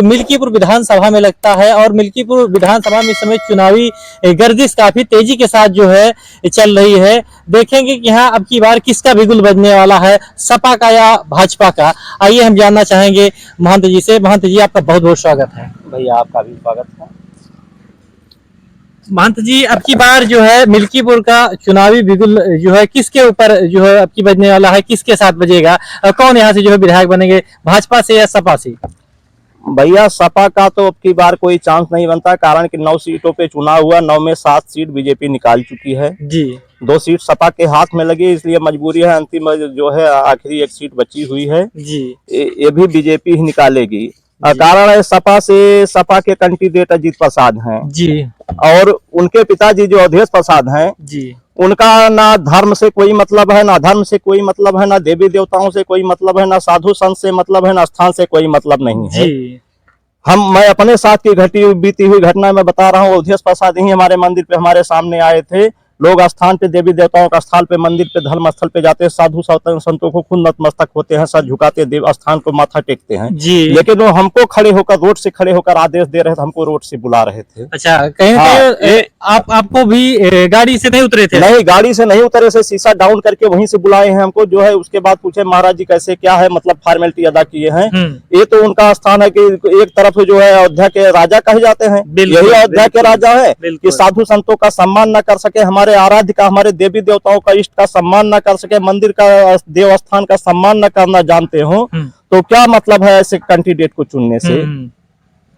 मिल्कीपुर विधानसभा में लगता है और मिल्कीपुर विधानसभा में इस समय चुनावी गर्दिश काफी तेजी के साथ जो है चल रही है। देखेंगे कि यहाँ अब की बार किसका बिगुल बजने वाला है, सपा का या भाजपा का। आइए हम जानना चाहेंगे महंत जी से। महंत जी, आपका बहुत बहुत स्वागत है। भैया आपका भी स्वागत है। महंत जी, अब की बार जो है मिल्कीपुर का चुनावी बिगुल जो है किसके ऊपर जो है अब की बजने वाला है, किसके साथ बजेगा? कौन यहाँ से जो है विधायक बनेंगे, भाजपा से या सपा से? भैया सपा का तो अब की बार कोई चांस नहीं बनता, कारण कि 9 सीटों पे चुनाव हुआ, 9 में 7 सीट बीजेपी निकाल चुकी है जी। 2 सीट सपा के हाथ में लगी, इसलिए मजबूरी है, अंतिम जो है आखिरी 1 सीट बची हुई है जी, ये भी बीजेपी ही निकालेगी। कारण है सपा के कैंडिडेट अजीत प्रसाद हैं जी, और उनके पिताजी जो अवधेश प्रसाद हैं जी, उनका ना धर्म से कोई मतलब है, ना धर्म से कोई मतलब है, ना देवी देवताओं से कोई मतलब है, ना साधु संत से मतलब है, ना स्थान से कोई मतलब नहीं है जी। मैं अपने साथ की बीती हुई घटना में बता रहा हूँ। अवधेश प्रसाद ही हमारे मंदिर पे हमारे सामने आए थे। लोग स्थान पे देवी देवताओं का स्थल पे, मंदिर पे, धर्म स्थल पे जाते हैं, साधु संतों को खुद नतमस्तक होते हैं, सर झुकाते, देव स्थान को माथा टेकते हैं जी। लेकिन वो हमको खड़े होकर, रोड से खड़े होकर आदेश दे रहे थे, हमको रोड से बुला रहे थे। अच्छा, कहीं आपको भी गाड़ी से नहीं उतरे थे? नहीं, गाड़ी से नहीं उतरे, से शीशा डाउन करके वहीं से बुलाए हैं हमको जो है। उसके बाद पूछे महाराज जी कैसे क्या है, मतलब फॉर्मेलिटी अदा किए हैं। ये तो उनका स्थान है कि एक तरफ जो है अयोध्या के राजा कहे जाते हैं, यही अयोध्या के राजा है कि साधु संतों का सम्मान न कर सके, हमारे आराध्य का, हमारे देवी देवताओं का, इष्ट का सम्मान न कर सके, मंदिर का, देवस्थान का सम्मान न करना जानते हो, तो क्या मतलब है ऐसे कैंडिडेट को चुनने से?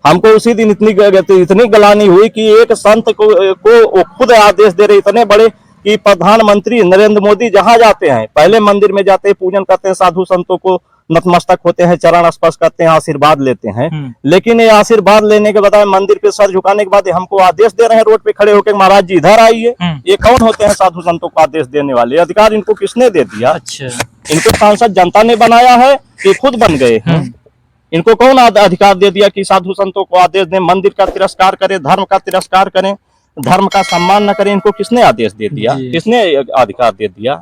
हमको उसी दिन इतनी गलानी हुई कि एक संत को खुद आदेश दे रहे, इतने बड़े कि प्रधानमंत्री नरेंद्र मोदी जहां जाते हैं पहले मंदिर में जाते हैं, पूजन करते हैं, साधु संतों को नतमस्तक होते हैं, चरण स्पर्श करते हैं, आशीर्वाद लेते हैं। लेकिन ये आशीर्वाद लेने के बाद, मंदिर पे सर झुकाने के बाद हमको आदेश दे रहे हैं रोड पे खड़े होकर, महाराज जी इधर आइए। ये कौन होते हैं साधु संतों को आदेश देने वाले? अधिकार इनको किसने दे दिया? अच्छा, इनको सांसद जनता ने बनाया है कि खुद बन गए हैं? इनको कौन अधिकार दे दिया कि साधु संतों को आदेश दें, मंदिर का तिरस्कार करें, धर्म का तिरस्कार करें, धर्म का सम्मान न करें? इनको किसने आदेश दे दिया, किसने अधिकार दे दिया?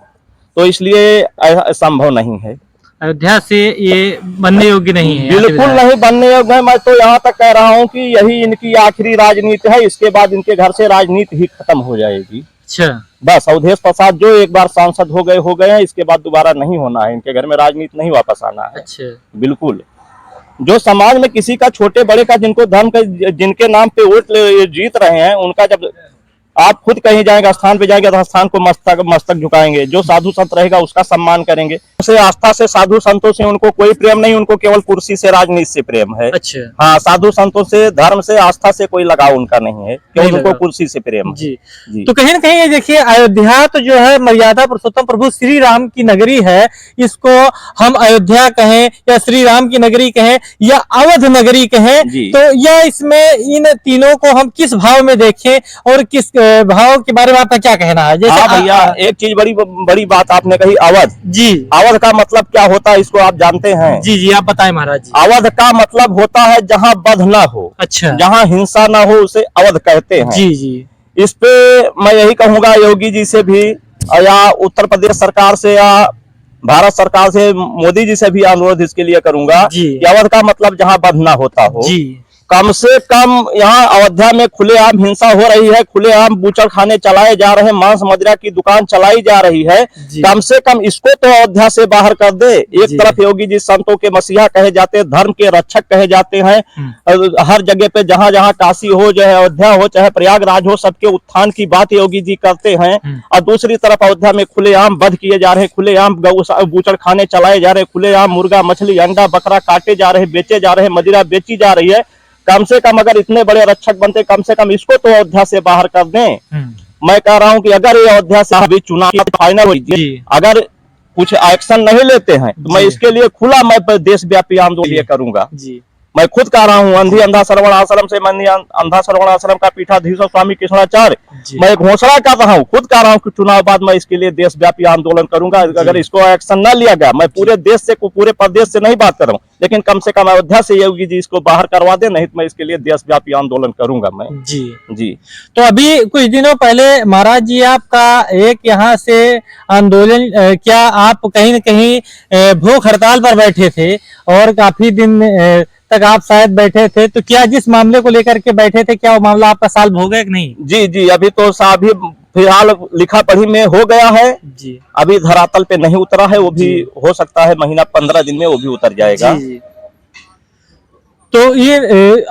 तो इसलिए संभव नहीं है। अयोध्या से ये बनने योग्य नहीं है, बिल्कुल नहीं बनने योग्य है। मैं तो यहाँ तक कह रहा हूँ कि यही इनकी आखिरी राजनीति है, इसके बाद इनके घर से राजनीति ही खत्म हो जाएगी। अच्छा, बस अवधेश प्रसाद जो एक बार सांसद हो गए हैं, इसके बाद दोबारा नहीं होना है, इनके घर में राजनीति नहीं वापस आना है। अच्छा, बिल्कुल। जो समाज में किसी का, छोटे बड़े का, जिनको धर्म का, जिनके नाम पे वोट जीत रहे हैं, उनका जब आप खुद कहीं जाएंगे, स्थान पे जाएंगे तो स्थान को मस्तक झुकाएंगे, जो साधु संत रहेगा उसका सम्मान करेंगे। उसे आस्था से, साधु संतों से उनको कोई प्रेम नहीं, उनको केवल कुर्सी से, राजनीति से प्रेम है। अच्छा, हाँ, साधु संतों से, धर्म से, आस्था से कोई लगाव उनका नहीं है, केवल उनको कुर्सी से प्रेम जी। जी। तो कहीं न कहीं ये देखिए, अयोध्या तो जो है मर्यादा पुरुषोत्तम प्रभु श्री राम की नगरी है। इसको हम अयोध्या कहें या श्री राम की नगरी कहें या अवध नगरी कहें, तो यह इसमें इन तीनों को हम किस भाव में देखें और किस भाव के बारे में आपका क्या कहना है? जैसे भैया, एक चीज बड़ी बात आपने कही, अवध जी। अवध का मतलब क्या होता है इसको आप जानते हैं? जी जी, आप बताएं महाराज जी। अवध का मतलब होता है जहाँ वध ना हो, अच्छा, जहाँ हिंसा ना हो, उसे अवध कहते हैं जी जी। इस पे मैं यही कहूंगा योगी जी से भी, या उत्तर प्रदेश सरकार से, या भारत सरकार से, मोदी जी से भी अनुरोध इसके लिए करूंगा कि अवध का मतलब जहाँ वध ना होता हो जी। कम से कम यहाँ अयोध्या में खुलेआम हिंसा हो रही है, खुलेआम बूचड़ खाने चलाए जा रहे हैं, मांस मदिरा की दुकान चलाई जा रही है, कम से कम इसको तो अयोध्या से बाहर कर दे। एक तरफ योगी जी संतों के मसीहा कहे जाते हैं, धर्म के रक्षक कहे जाते हैं, हर जगह पे जहाँ जहाँ काशी हो, चाहे अयोध्या हो, चाहे प्रयागराज हो, सबके उत्थान की बात योगी जी करते हैं। और दूसरी तरफ अयोध्या में खुलेआम वध किए जा रहे हैं, खुलेआम बूचड़ खाने चलाए जा रहे हैं, खुलेआम मुर्गा, मछली, अंडा, बकरा काटे जा रहे हैं, बेचे जा रहे हैं, मदिरा बेची जा रही है। कम से कम अगर इतने बड़े रक्षक बनते, कम से कम इसको तो अयोध्या से बाहर कर दें। मैं कह रहा हूं कि अगर ये अयोध्या से अभी चुनाव फाइनल हो, अगर कुछ एक्शन नहीं लेते हैं तो मैं इसके लिए खुला मैं देशव्यापी आंदोलन करूंगा। मैं खुद कह रहा हूँ, अंधी अंधा श्रवण आश्रम से, मैं अंधा श्रवण आश्रम का पीठाधीश स्वामी कृष्णाचार्य, मैं घोषणा कर रहा हूँ, खुद कह रहा हूँ कि चुनाव बाद मैं इसके लिए देशव्यापी आंदोलन करूंगा। अगर इसको एक्शन न लिया गया, मैं पूरे देश से, पूरे प्रदेश से नहीं बात कर रहा हूँ, लेकिन कम से कम अयोध्या से योगी जी इसको बाहर करवा दे, नहीं तो मैं इसके लिए देशव्यापी आंदोलन करूंगा मैं जी जी। तो अभी कुछ दिनों पहले महाराज जी आपका एक यहाँ से आंदोलन, क्या आप कहीं न कहीं भूख हड़ताल पर बैठे थे और काफी दिन तक आप शायद बैठे थे, तो क्या जिस मामले को लेकर के बैठे थे, क्या वो मामला आपका सॉल्व हो गया कि नहीं? जी जी, अभी तो साहब फिलहाल लिखा पढ़ी में हो गया है जी। अभी धरातल पे नहीं उतरा है, वो भी हो सकता है महीना 15 दिन में वो भी उतर जाएगा। जी। तो ये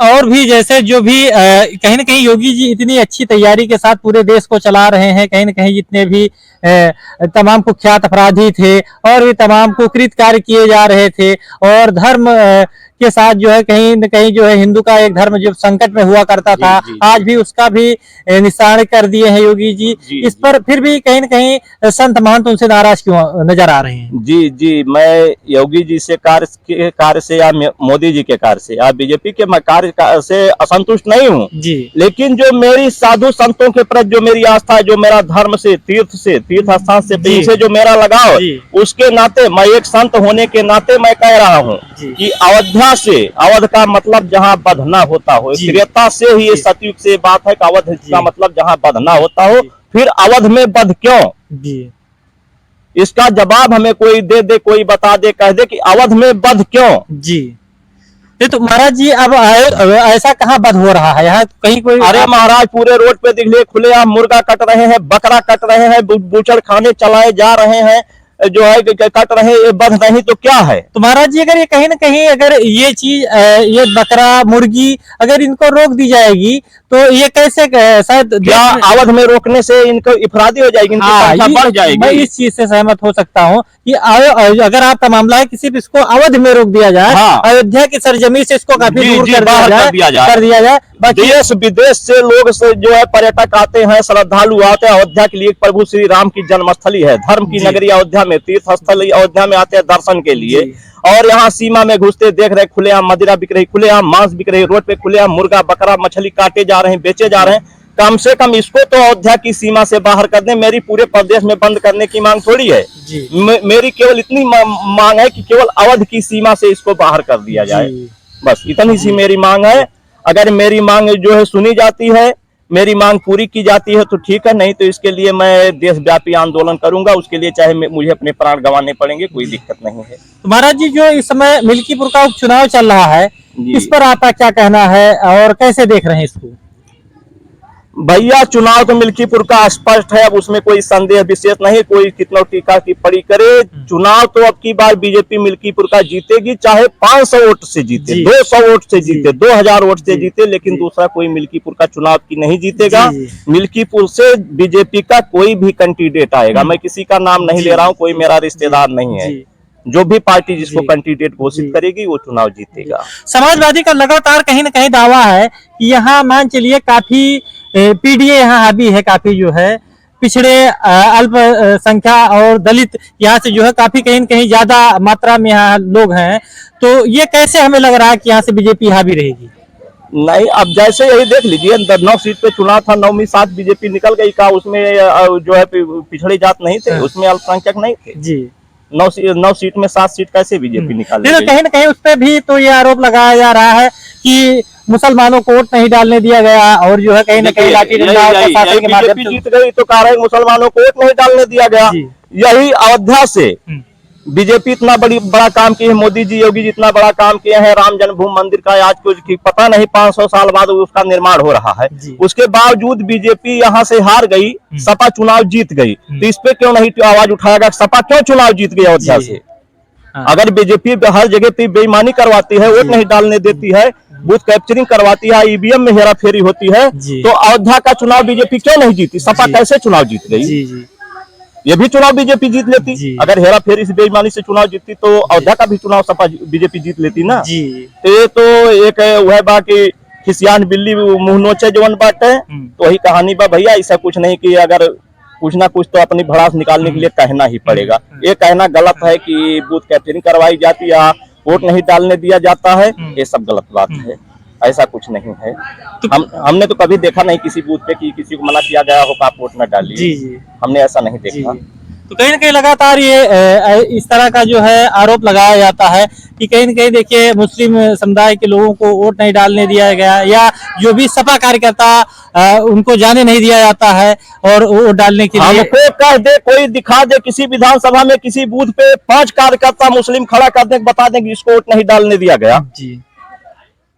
और भी जैसे जो भी कहीं ना कहीं योगी जी इतनी अच्छी तैयारी के साथ पूरे देश को चला रहे हैं, कहीं ना कहीं जितने भी तमाम कुख्यात अपराधी थे और भी तमाम कुकृत कार्य किए जा रहे थे, और धर्म के साथ जो है कहीं न कहीं जो है हिंदू का एक धर्म जो संकट में हुआ करता था, आज भी उसका भी निशान कर दिए हैं योगी जी। इस पर फिर भी कहीं न कहीं संत महंत उनसे नाराज क्यों नजर आ रहे हैं? जी जी, मैं योगी जी से कार्य से या मोदी जी के कार्य से या बीजेपी के कार्य से असंतुष्ट नहीं हूँ जी, लेकिन जो मेरी साधु संतों के प्रति जो मेरी आस्था है, जो मेरा धर्म से तीर्थ स्थान से जो मेरा लगाव, उसके नाते मैं एक संत होने के नाते मैं कह रहा हूँ कि अयोध्या से, अवध का मतलब जहाँ बधना होता हो, त्रेता से ही ये सतयुग से बात है कि अवध का मतलब जहाँ बधना होता हो, फिर अवध में बध क्यों? इसका जवाब हमें कोई दे, कोई बता दे, कह दे कि अवध में बध क्यों? जी। ये तो महाराज जी अब ऐसा कहाँ बध हो रहा है यहाँ कहीं कोई? अरे महाराज, पूरे रोड पे दिखले खुलेआम मुर्गा कट रहे हैं, बकरा कट रहे हैं, बूचड़ खाने चलाए जा रहे हैं, जो है कट रहे, ये बध नहीं तो क्या है? तो महाराज जी अगर ये कहीं ना कहीं अगर ये चीज ये बकरा मुर्गी अगर इनको रोक दी जाएगी तो ये कैसे शायद क्या अवध में रोकने से इनको इफरादी हो जाएगी, इनकी संख्या बढ़ जाएगी? मैं इस चीज से सहमत हो सकता हूँ कि अगर आपका मामला है कि सिर्फ इसको अवध में रोक दिया जाए, अयोध्या की सरजमी से इसको काफी दूर कर दिया जाए। देश विदेश से लोग से जो है पर्यटक आते हैं, श्रद्धालु आते हैं अयोध्या के लिए। प्रभु श्री राम की जन्मस्थली है, धर्म की नगरी अयोध्या में, तीर्थ स्थल अयोध्या में आते हैं दर्शन के लिए, और यहाँ सीमा में घुसते देख रहे खुलेआम मदिरा बिक रही, खुलेआम मांस बिक रही, रोड पे खुलेआम मुर्गा बकरा मछली काटे जा रहे हैं, बेचे जा रहे हैं। कम से कम इसको तो अयोध्या की सीमा से बाहर कर दें। मेरी पूरे प्रदेश में बंद करने की मांग थोड़ी है, मेरी केवल इतनी मांग है कि केवल अवध की सीमा से इसको बाहर कर दिया जाए, बस इतनी सी मेरी मांग है। अगर मेरी मांग जो है सुनी जाती है, मेरी मांग पूरी की जाती है तो ठीक है, नहीं तो इसके लिए मैं देशव्यापी आंदोलन करूंगा। उसके लिए चाहे मुझे अपने प्राण गंवाने पड़ेंगे, कोई दिक्कत नहीं है। तो महाराज जी जो इस समय मिल्कीपुर का उपचुनाव चल रहा है, इस पर आपका क्या कहना है और कैसे देख रहे हैं इसको? भैया, चुनाव तो मिल्कीपुर का स्पष्ट है, अब उसमें कोई संदेह विशेष नहीं, कोई कितना टीका टिप्पणी करे। चुनाव तो अब की बार बीजेपी मिल्कीपुर का जीतेगी, चाहे 500 वोट से जीते, 200 वोट से जीते, 2000 वोट से जीते, लेकिन दूसरा कोई मिल्कीपुर का चुनाव की नहीं जीतेगा। मिल्कीपुर से बीजेपी का कोई भी कैंडिडेट आएगा, मैं किसी का नाम नहीं ले रहा हूँ, कोई मेरा रिश्तेदार नहीं है, जो भी पार्टी जिसको कैंडिडेट घोषित करेगी वो चुनाव जीतेगा। समाजवादी का लगातार कहीं ना कहीं दावा है कि यहाँ मान चलिए काफी पीडीए यहाँ हावी है, काफी जो है पिछड़े अल्पसंख्या और दलित यहाँ से जो है काफी कहीं न कहीं ज्यादा मात्रा में यहाँ लोग हैं, तो ये कैसे हमें लग रहा है कि यहाँ से बीजेपी हावी रहेगी? नहीं, अब जैसे यही देख लीजिए, 9 सीट पे चुनाव था, 9 में 7 बीजेपी निकल गई का, उसमें जो है पिछड़े जात नहीं थे, उसमें अल्पसंख्यक नहीं थे जी। 9 सीट में 7 सीट कैसे बीजेपी निकाल? कहीं न कहीं उस पर भी तो ये आरोप लगाया जा रहा है कि मुसलमानों को वोट नहीं डालने दिया गया, और जो है कहीं न कहीं लाठी डंडा के माध्यम से जीत गई तो कह रहे मुसलमानों को वोट नहीं डालने दिया गया। यही अयोध्या से बीजेपी इतना बड़ा काम किए है, मोदी जी योगी जी इतना बड़ा काम किए हैं, राम जन्मभूमि मंदिर का आज कुछ पता नहीं 500 साल बाद उसका निर्माण हो रहा है, उसके बावजूद बीजेपी यहाँ से हार गई, सपा चुनाव जीत गई, तो इस पे क्यों नहीं आवाज उठाएगा? सपा क्यों चुनाव जीत गई अयोध्या से? अगर बीजेपी हर जगह पे बेईमानी करवाती है, वोट नहीं डालने देती है, बूथ कैप्चरिंग करवाती है, ईवीएम में हेराफेरी होती है, तो अयोध्या का चुनाव बीजेपी क्यों नहीं जीती? सपा कैसे चुनाव जीत गई? ये भी चुनाव बीजेपी जीत लेती। अगर हेरा फेरी से बेईमानी से चुनाव जीतती तो अयोध्या का भी चुनाव सपा बीजेपी जीत लेती ना। तो ये तो एक वह बा कि खिसियान बिल्ली मुंह नोचे जवन बाटे, तो वही कहानी बा भैया। ऐसा कुछ नहीं कि अगर कुछ ना कुछ तो अपनी भड़ास निकालने के लिए कहना ही पड़ेगा। ये कहना गलत है कि बूथ कैप्चरिंग करवाई जाती है, वोट नहीं डालने दिया जाता है, ये सब गलत बात है, ऐसा कुछ नहीं है। हमने तो कभी देखा नहीं किसी बूथ पे कि किसी को मना किया गया हो आप वोट न डालिए, हमने ऐसा नहीं देखा। तो कहीं ना कहीं लगातार ये इस तरह का जो है आरोप लगाया जाता है कि कहीं ना कहीं देखिए मुस्लिम समुदाय के लोगों को वोट नहीं डालने दिया गया, या जो भी सपा कार्यकर्ता उनको जाने नहीं दिया जाता है और वोट डालने के लिए। हमको कह दे, कोई दिखा दे किसी विधानसभा में किसी बूथ पे 5 कार्यकर्ता मुस्लिम खड़ा कर दे, बता दें कि इसको वोट नहीं डालने दिया गया जी।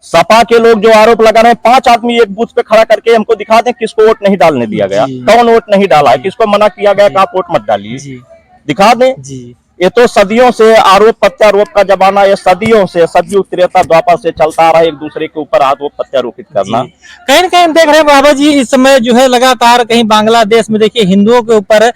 सपा के लोग जो आरोप लगा रहे हैं, 5 आदमी एक बूथ पे खड़ा करके हमको दिखा दें किसको वोट नहीं डालने दिया गया, कौन वोट नहीं डाला है, किसको मना किया गया कि आप वोट मत डालिए, दिखा दें। ये तो सदियों से आरोप प्रत्यारोप का जमाना, ये सदियों से सतयुग त्रेता द्वापर से चलता आ रहा है, एक दूसरे के ऊपर आरोप प्रत्यारोपित करना। कहीं न कहीं हम देख रहे हैं बाबा जी, इस समय जो है लगातार कहीं बांग्लादेश में देखिए हिंदुओं के ऊपर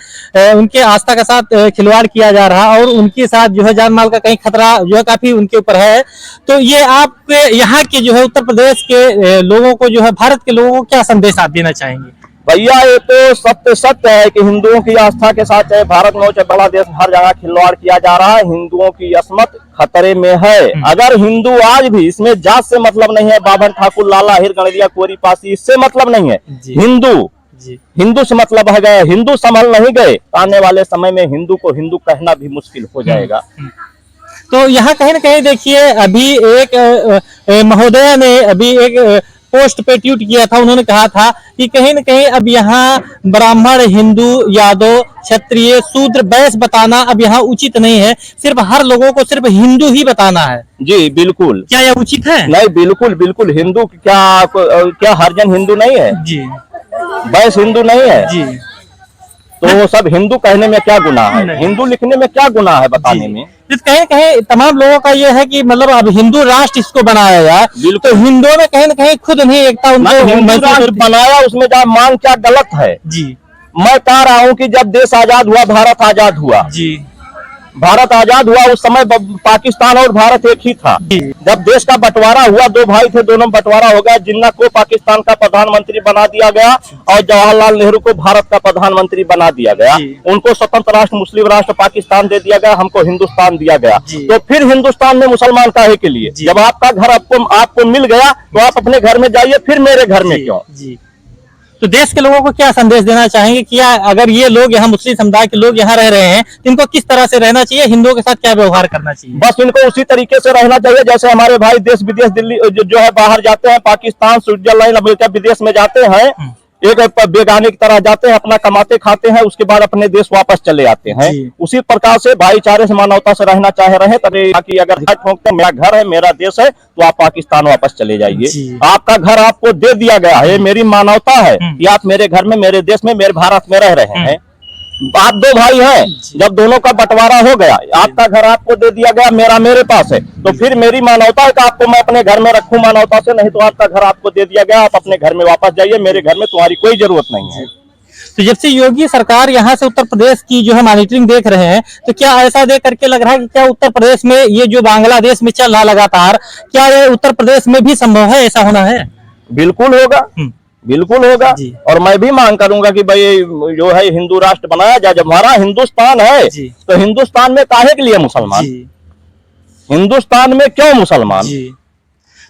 उनके आस्था के साथ खिलवाड़ किया जा रहा और उनके साथ जो है जान माल का कहीं खतरा जो है काफी उनके ऊपर है। तो ये आपके यहाँ के जो है उत्तर प्रदेश के लोगों को, जो है भारत के लोगों को क्या संदेश आप देना चाहेंगे? भैया ये तो सत्य है कि हिंदुओं की आस्था के साथ चाहे भारत में हो चाहे बड़ा देश, हर जगह खिलवाड़ किया जा रहा है, हिंदुओं की अस्मत खतरे में है। अगर हिंदू आज भी, इसमें जात से मतलब नहीं है, बाबर ठाकुर लाला हिर गणरिया कोरी पासी, इससे मतलब नहीं है। हिंदू से मतलब है गए, हिंदू संभल नहीं गए, आने वाले समय में हिंदू को हिंदू कहना भी मुश्किल हो जाएगा। तो यहाँ कहीं ना कहीं देखिए अभी एक महोदय ने अभी एक पोस्ट पे ट्वीट किया था, उन्होंने कहा था कि कहीं न कहीं अब यहाँ ब्राह्मण, हिंदू, यादव, क्षत्रिय, शूद्र, वैश्य बताना अब यहाँ उचित नहीं है, सिर्फ हर लोगों को सिर्फ हिंदू ही बताना है। जी बिल्कुल। क्या यह उचित है? नहीं, बिल्कुल बिल्कुल। हिंदू क्या हर जन हिंदू नहीं है जी, वैश्य हिंदू नहीं है जी, तो सब हिंदू कहने में क्या गुनाह है, हिंदू लिखने में क्या गुनाह है बताने में। कहीं कहीं तमाम लोगों का ये है कि मतलब अब हिंदू राष्ट्र इसको बनाया जाए, तो हिंदुओं में कहीं न कहीं खुद नहीं एकता, उनको हिंदू राष्ट्र बनाया, उसमें क्या मांग क्या गलत है जी। मैं कह रहा हूँ कि जब देश आजाद हुआ, भारत आजाद हुआ जी, भारत आजाद हुआ उस समय पाकिस्तान और भारत एक ही था। जब देश का बंटवारा हुआ, 2 भाई थे, दोनों बंटवारा हो गया, जिन्ना को पाकिस्तान का प्रधानमंत्री बना दिया गया और जवाहरलाल नेहरू को भारत का प्रधानमंत्री बना दिया गया। उनको स्वतंत्र राष्ट्र मुस्लिम राष्ट्र पाकिस्तान दे दिया गया, हमको हिंदुस्तान दिया गया। तो फिर हिंदुस्तान में मुसलमान काहे के लिए? जब आपका घर आपको मिल गया तो आप अपने घर में जाइए, फिर मेरे घर में क्यों? तो देश के लोगों को क्या संदेश देना चाहेंगे कि अगर ये लोग यहाँ मुस्लिम समुदाय के लोग यहाँ रह रहे हैं, तो इनको किस तरह से रहना चाहिए, हिंदुओं के साथ क्या व्यवहार करना चाहिए? बस इनको उसी तरीके से रहना चाहिए जैसे हमारे भाई देश विदेश, दिल्ली जो है बाहर जाते हैं, पाकिस्तान, स्विट्जरलैंड, अमेरिका विदेश में जाते हैं, एक बेगाने की तरह जाते हैं, अपना कमाते खाते हैं, उसके बाद अपने देश वापस चले आते हैं। उसी प्रकार से भाईचारे से, मानवता से रहना चाह रहे हैं, ताकि अगर ठोकते मेरा घर है, मेरा देश है, तो आप पाकिस्तान वापस चले जाइए। आपका घर आपको दे दिया गया है, मेरी मानवता है कि आप मेरे घर में, मेरे देश में, मेरे भारत में रह रहे हैं। आप 2 भाई हैं, जब दोनों का बंटवारा हो गया, आपका घर आपको दे दिया गया, मेरा मेरे पास है, तो फिर मेरी मानवता है कि आपको मैं अपने घर में रखूं मानवता से, नहीं तो आपका घर आपको दे दिया गया, आप अपने घर में वापस जाइए, मेरे घर में तुम्हारी कोई जरूरत नहीं है। तो जब से योगी सरकार यहाँ से उत्तर प्रदेश की जो है मॉनिटरिंग देख रहे हैं, तो क्या ऐसा देख करके लग रहा है कि क्या उत्तर प्रदेश में ये जो बांग्लादेश में चल रहा लगातार, क्या ये उत्तर प्रदेश में भी संभव है, ऐसा होना है? बिल्कुल होगा, बिल्कुल होगा। और मैं भी मांग करूंगा कि भाई जो है हिंदू राष्ट्र बनाया जाए। जब हमारा हिंदुस्तान है तो हिंदुस्तान में काहे के लिए मुसलमान, हिंदुस्तान में क्यों मुसलमान?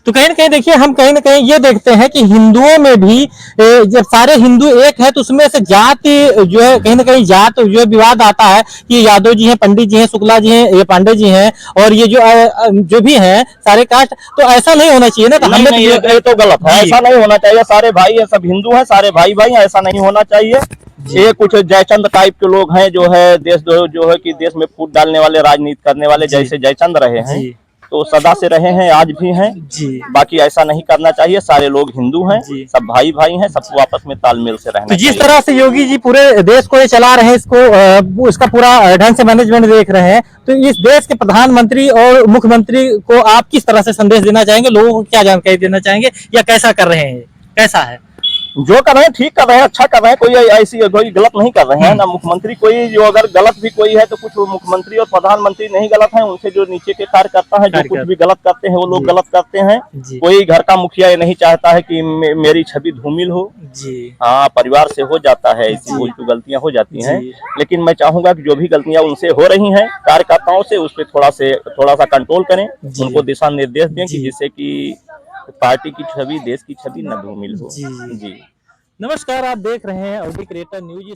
तो कहीं ना कहीं देखिए हम कहीं ना कहीं ये देखते हैं कि हिंदुओं में भी जब सारे हिंदू एक है तो उसमें से जाति जो है कहीं ना कहीं जात जो विवाद आता है कि यादव जी हैं, पंडित जी हैं, शुक्ला जी हैं, ये पांडे जी हैं और ये जो भी हैं सारे कास्ट, तो ऐसा नहीं होना चाहिए ना। तो हमने ये तो गलत है, ऐसा नहीं होना चाहिए। सारे भाई है, सब हिंदू हैं, सारे भाई भाई हैं, ऐसा नहीं होना चाहिए। ये कुछ जयचंद टाइप के लोग हैं जो है देश जो है कि देश में फूट डालने वाले, राजनीति करने वाले, जैसे जयचंद रहे हैं तो सदा से रहे हैं, आज भी हैं जी। बाकी ऐसा नहीं करना चाहिए। सारे लोग हिंदू हैं, सब भाई भाई हैं, सबको आपस में तालमेल से रहना तो जिस तरह से योगी जी पूरे देश को ये चला रहे हैं, इसको इसका पूरा ढंग से मैनेजमेंट देख रहे हैं, तो इस देश के प्रधानमंत्री और मुख्यमंत्री को आप किस तरह से संदेश देना चाहेंगे, लोगों को क्या जानकारी देना चाहेंगे, या कैसा कर रहे हैं, कैसा है? जो कर रहे हैं ठीक कर रहे हैं, अच्छा कर रहे हैं, कोई ऐसी कोई गलत नहीं कर रहे हैं ना। मुख्यमंत्री कोई जो अगर गलत भी कोई है तो कुछ मुख्यमंत्री और प्रधानमंत्री नहीं गलत है, उनसे जो नीचे के कार्यकर्ता हैं जो कुछ भी गलत करते हैं वो लोग गलत करते हैं। कोई घर का मुखिया ये नहीं चाहता है कि मेरी छवि धूमिल हो जी। हाँ, परिवार से हो जाता है, ऐसी कुछ गलतियां हो जाती हैं, लेकिन मैं चाहूंगा कि जो भी गलतियां उनसे हो रही हैं कार्यकर्ताओं से, उस पर थोड़ा सा कंट्रोल करें, उनको दिशा निर्देश दें कि जिससे कि पार्टी की छवि, देश की छवि न धूमिल हो जी। नमस्कार, आप देख रहे हैं अवधि क्रिएटर न्यूज।